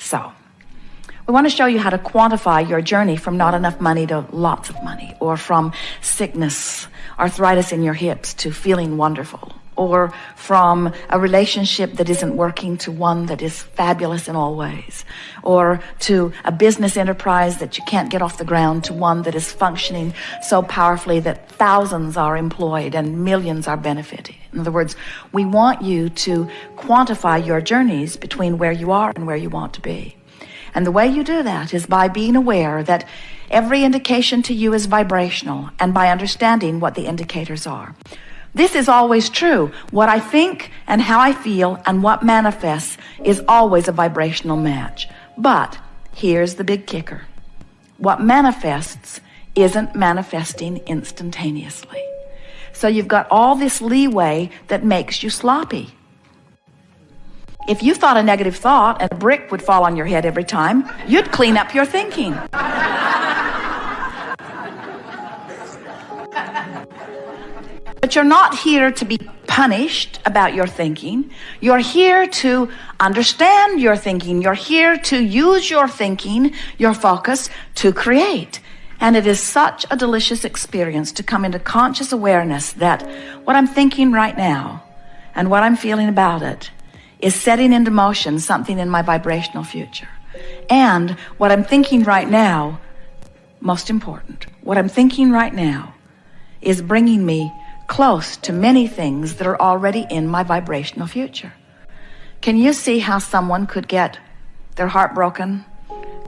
So, we want to show you how to quantify your journey from not enough money to lots of money, or from sickness, arthritis in your hips, to feeling wonderful, or from a relationship that isn't working to one that is fabulous in all ways, or to a business enterprise that you can't get off the ground to one that is functioning so powerfully that thousands are employed and millions are benefiting. In other words, we want you to quantify your journeys between where you are and where you want to be. And the way you do that is by being aware that every indication to you is vibrational, and by understanding what the indicators are. This is always true. What I think and how I feel and what manifests is always a vibrational match. But here's the big kicker. What manifests isn't manifesting instantaneously. So you've got all this leeway that makes you sloppy. If you thought a negative thought and a brick would fall on your head every time, you'd clean up your thinking. But you're not here to be punished about your thinking. You're here to understand your thinking. You're here to use your thinking, your focus, to create. And it is such a delicious experience to come into conscious awareness that what I'm thinking right now and what I'm feeling about it is setting into motion something in my vibrational future. And what I'm thinking right now, most important, what I'm thinking right now is bringing me close to many things that are already in my vibrational future. Can you see how someone could get their heart broken,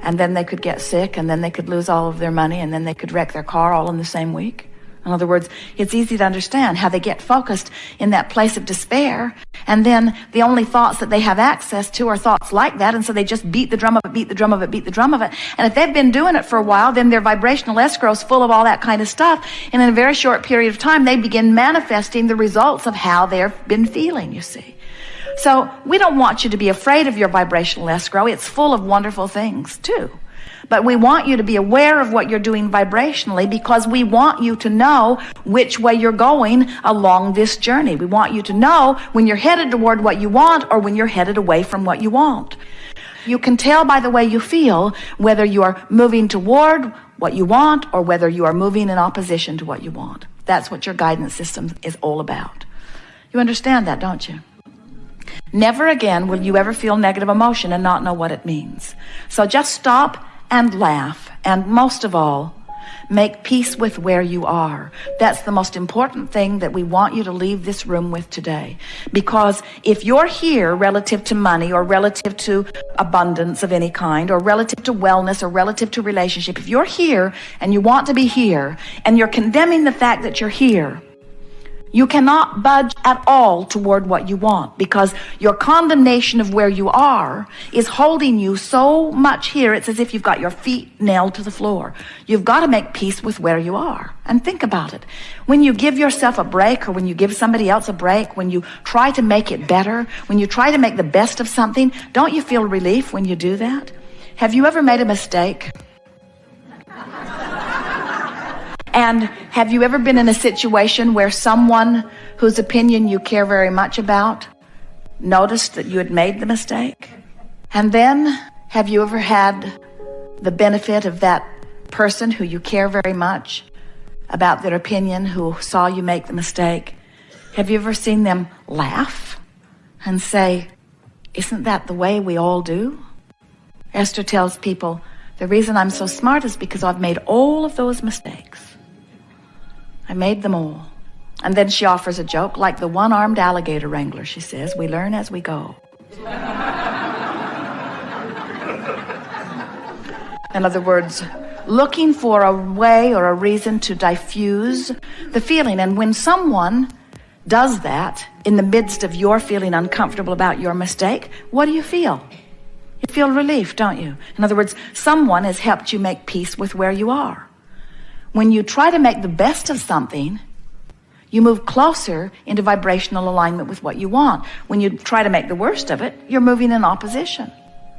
and then they could get sick, and then they could lose all of their money, and then they could wreck their car all in the same week? In other words, it's easy to understand how they get focused in that place of despair, and then the only thoughts that they have access to are thoughts like that, and so they just beat the drum of it, beat the drum of it, beat the drum of it. And if they've been doing it for a while, then their vibrational escrow is full of all that kind of stuff, and in a very short period of time, they begin manifesting the results of how they've been feeling, you see. So we don't want you to be afraid of your vibrational escrow. It's full of wonderful things, too. But we want you to be aware of what you're doing vibrationally, because we want you to know which way you're going along this journey. We want you to know when you're headed toward what you want or when you're headed away from what you want. You can tell by the way you feel whether you are moving toward what you want or whether you are moving in opposition to what you want. That's what your guidance system is all about. You understand that, don't you? Never again will you ever feel negative emotion and not know what it means. So just stop and laugh, and most of all, make peace with where you are. That's the most important thing that we want you to leave this room with today. Because if you're here relative to money, or relative to abundance of any kind, or relative to wellness, or relative to relationship, if you're here and you want to be here, and you're condemning the fact that you're here, you cannot budge at all toward what you want, because your condemnation of where you are is holding you so much here. It's as if you've got your feet nailed to the floor. You've got to make peace with where you are. And think about it. When you give yourself a break, or when you give somebody else a break, when you try to make it better, when you try to make the best of something, don't you feel relief when you do that? Have you ever made a mistake? And have you ever been in a situation where someone whose opinion you care very much about noticed that you had made the mistake? And then have you ever had the benefit of that person who you care very much about their opinion, who saw you make the mistake? Have you ever seen them laugh and say, "Isn't that the way we all do?" Esther tells people, the reason I'm so smart is because I've made all of those mistakes. I made them all. And then she offers a joke, like the one-armed alligator wrangler, she says, we learn as we go. In other words, looking for a way or a reason to diffuse the feeling. And when someone does that in the midst of your feeling uncomfortable about your mistake, what do you feel? You feel relief, don't you? In other words, someone has helped you make peace with where you are. When you try to make the best of something, you move closer into vibrational alignment with what you want. When you try to make the worst of it, you're moving in opposition.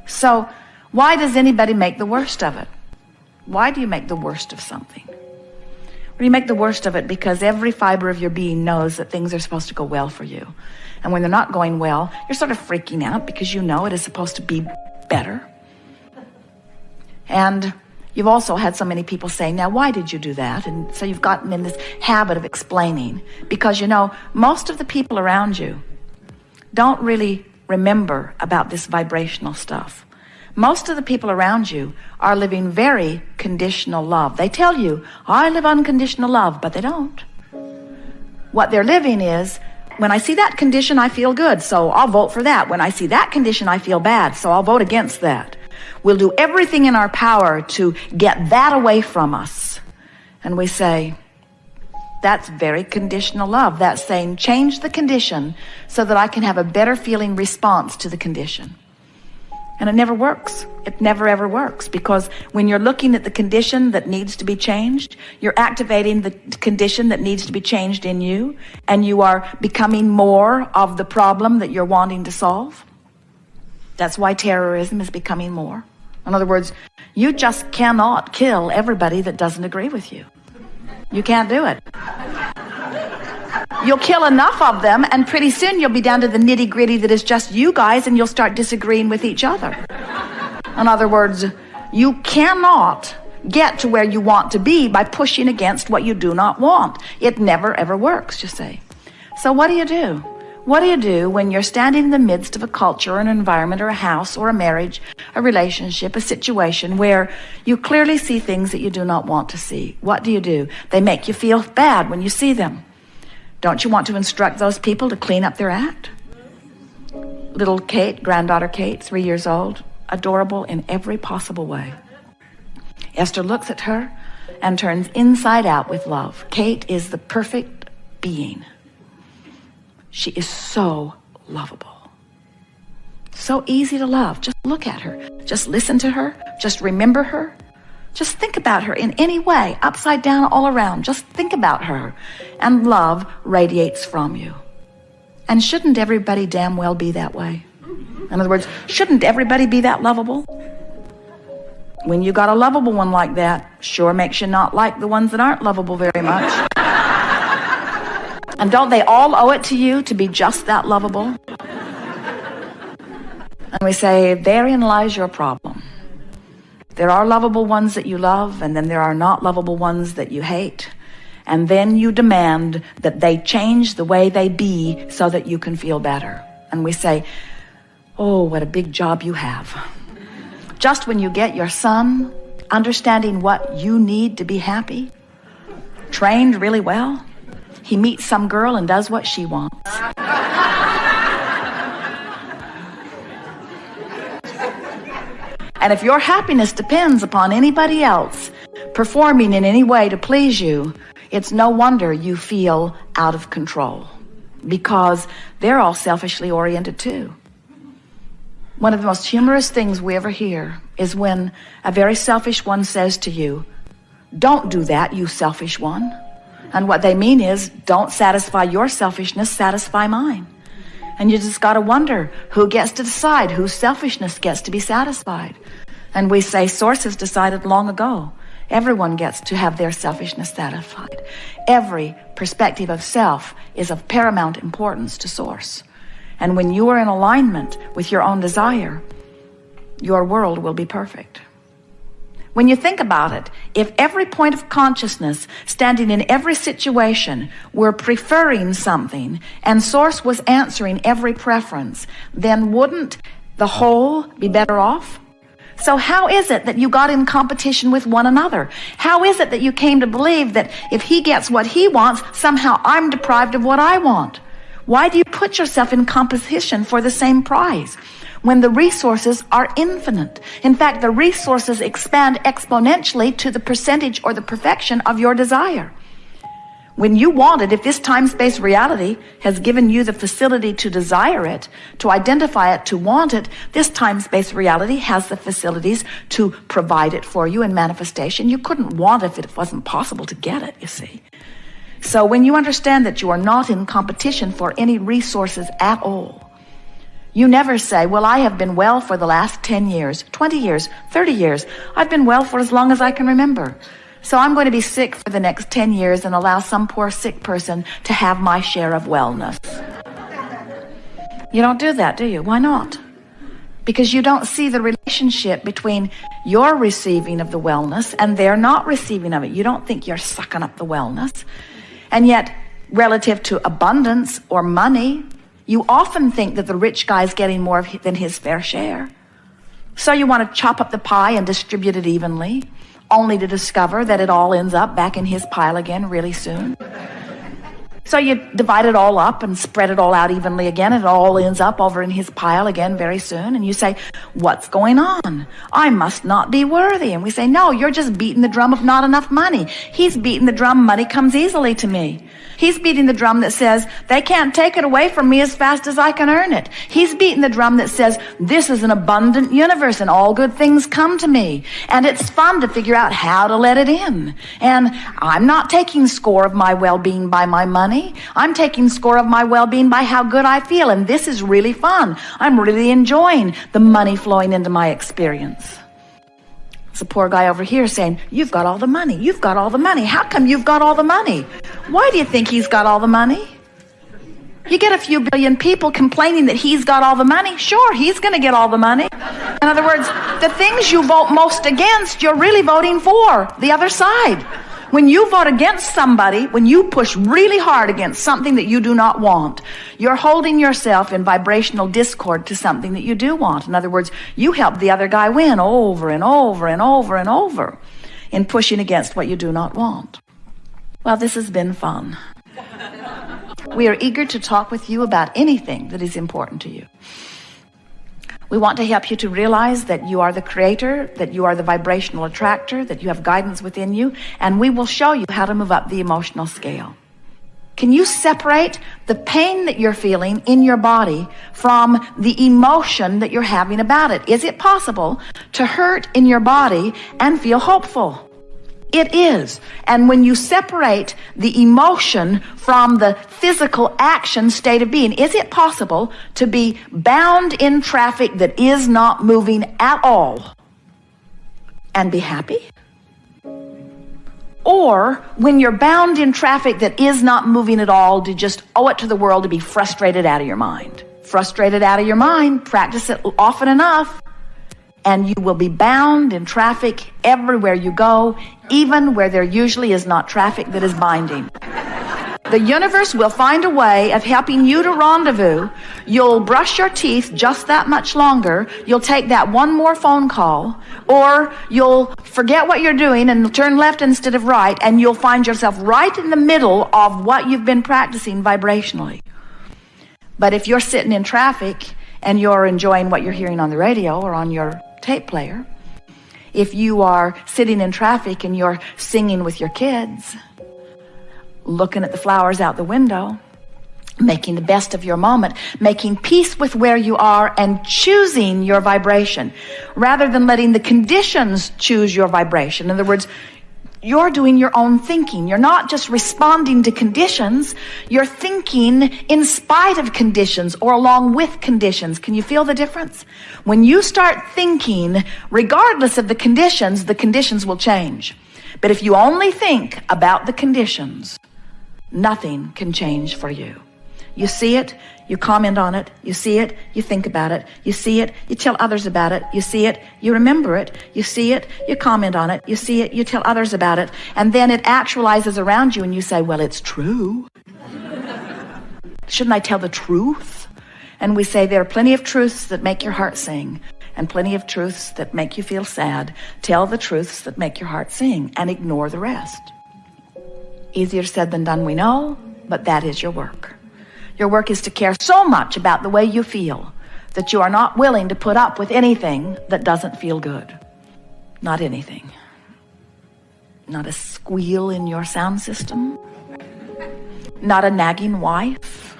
So why does anybody make the worst of it? Why do you make the worst of something? Well, you make the worst of it because every fiber of your being knows that things are supposed to go well for you. And when they're not going well, you're sort of freaking out because you know it is supposed to be better. And you've also had so many people saying, now, why did you do that? And so you've gotten in this habit of explaining. Because, most of the people around you don't really remember about this vibrational stuff. Most of the people around you are living very conditional love. They tell you, I live unconditional love, but they don't. What they're living is, when I see that condition, I feel good, so I'll vote for that. When I see that condition, I feel bad, so I'll vote against that. We'll do everything in our power to get that away from us. And we say, that's very conditional love. That's saying, change the condition so that I can have a better feeling response to the condition. And it never works. It never ever works, because when you're looking at the condition that needs to be changed, you're activating the condition that needs to be changed in you, and you are becoming more of the problem that you're wanting to solve. That's why terrorism is becoming more. In other words, you just cannot kill everybody that doesn't agree with you. You can't do it. You'll kill enough of them, and pretty soon you'll be down to the nitty-gritty that is just you guys, and you'll start disagreeing with each other. In other words, you cannot get to where you want to be by pushing against what you do not want. It never, ever works, you see. So what do you do? What do you do when you're standing in the midst of a culture, an environment, or a house, or a marriage, a relationship, a situation where you clearly see things that you do not want to see? What do? They make you feel bad when you see them. Don't you want to instruct those people to clean up their act? Little Kate, granddaughter Kate, 3 years old, adorable in every possible way. Esther looks at her and turns inside out with love. Kate is the perfect being. She is so lovable. So easy to love. Just look at her. Just listen to her. Just remember her. Just think about her in any way, upside down, all around. Just think about her. And love radiates from you. And shouldn't everybody damn well be that way? In other words, shouldn't everybody be that lovable? When you got a lovable one like that, sure makes you not like the ones that aren't lovable very much. And don't they all owe it to you to be just that lovable? And we say, therein lies your problem. There are lovable ones that you love, and then there are not lovable ones that you hate. And then you demand that they change the way they be so that you can feel better. And we say, oh, what a big job you have. Just when you get your son understanding what you need to be happy, trained really well, he meets some girl and does what she wants. And if your happiness depends upon anybody else performing in any way to please you, it's no wonder you feel out of control, because they're all selfishly oriented too. One of the most humorous things we ever hear is when a very selfish one says to you, don't do that, you selfish one. And what they mean is, don't satisfy your selfishness, satisfy mine. And you just got to wonder who gets to decide whose selfishness gets to be satisfied. And we say Source has decided long ago. Everyone gets to have their selfishness satisfied. Every perspective of self is of paramount importance to Source. And when you are in alignment with your own desire, your world will be perfect. When you think about it, if every point of consciousness standing in every situation were preferring something and Source was answering every preference, then wouldn't the whole be better off? So how is it that you got in competition with one another? How is it that you came to believe that if he gets what he wants, somehow I'm deprived of what I want? Why do you put yourself in competition for the same prize when the resources are infinite? In fact, the resources expand exponentially to the percentage or the perfection of your desire. When you want it, if this time-space reality has given you the facility to desire it, to identify it, to want it, this time-space reality has the facilities to provide it for you in manifestation. You couldn't want it if it wasn't possible to get it, you see. So when you understand that you are not in competition for any resources at all, you never say, well, I have been well for the last 10 years, 20 years, 30 years. I've been well for as long as I can remember. So I'm going to be sick for the next 10 years and allow some poor sick person to have my share of wellness. You don't do that, do you? Why not? because you don't see the relationship between your receiving of the wellness and their not receiving of it. You don't think you're sucking up the wellness. And yet, relative to abundance or money, you often think that the rich guy's getting more than his fair share. So you want to chop up the pie and distribute it evenly, only to discover that it all ends up back in his pile again really soon. So you divide it all up and spread it all out evenly again, and it all ends up over in his pile again very soon. And you say, what's going on? I must not be worthy. And we say, no, you're just beating the drum of not enough money. He's beating the drum, money comes easily to me. He's beating the drum that says, they can't take it away from me as fast as I can earn it. He's beating the drum that says, this is an abundant universe and all good things come to me. And it's fun to figure out how to let it in. And I'm not taking score of my well-being by my money. I'm taking score of my well-being by how good I feel. And this is really fun. I'm really enjoying the money flowing into my experience. It's a poor guy over here saying, you've got all the money. You've got all the money. How come you've got all the money? Why do you think he's got all the money? You get a few billion people complaining that he's got all the money. Sure, he's going to get all the money. In other words, the things you vote most against, you're really voting for the other side. When you vote against somebody, when you push really hard against something that you do not want, you're holding yourself in vibrational discord to something that you do want. In other words, you help the other guy win over and over and over and over in pushing against what you do not want. Well, this has been fun. We are eager to talk with you about anything that is important to you. We want to help you to realize that you are the creator, that you are the vibrational attractor, that you have guidance within you, and we will show you how to move up the emotional scale. Can you separate the pain that you're feeling in your body from the emotion that you're having about it? Is it possible to hurt in your body and feel hopeful? It is. And when you separate the emotion from the physical action state of being, is it possible to be bound in traffic that is not moving at all and be happy? Or when you're bound in traffic that is not moving at all, to just owe it to the world to be frustrated out of your mind? Frustrated out of your mind, practice it often enough, and you will be bound in traffic everywhere you go, even where there usually is not traffic that is binding. The universe will find a way of helping you to rendezvous. You'll brush your teeth just that much longer. You'll take that one more phone call, or you'll forget what you're doing and turn left instead of right, and you'll find yourself right in the middle of what you've been practicing vibrationally. But if you're sitting in traffic and you're enjoying what you're hearing on the radio or on your tape player, if you are sitting in traffic and you're singing with your kids, looking at the flowers out the window, making the best of your moment, making peace with where you are and choosing your vibration rather than letting the conditions choose your vibration. In other words, you're doing your own thinking. You're not just responding to conditions. You're thinking in spite of conditions or along with conditions. Can you feel the difference? When you start thinking, regardless of the conditions will change. But if you only think about the conditions, nothing can change for you. You see it, you comment on it, you see it, you think about it, you see it, you tell others about it, you see it, you remember it, you see it, you comment on it, you see it, you tell others about it, and then it actualizes around you and you say, well, it's true. Shouldn't I tell the truth? And we say there are plenty of truths that make your heart sing and plenty of truths that make you feel sad. Tell the truths that make your heart sing and ignore the rest. Easier said than done, we know, but that is your work. Your work is to care so much about the way you feel that you are not willing to put up with anything that doesn't feel good. Not anything. Not a squeal in your sound system. Not a nagging wife.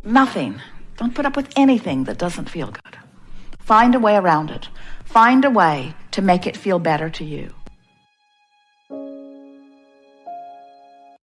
Nothing. Don't put up with anything that doesn't feel good. Find a way around it. Find a way to make it feel better to you.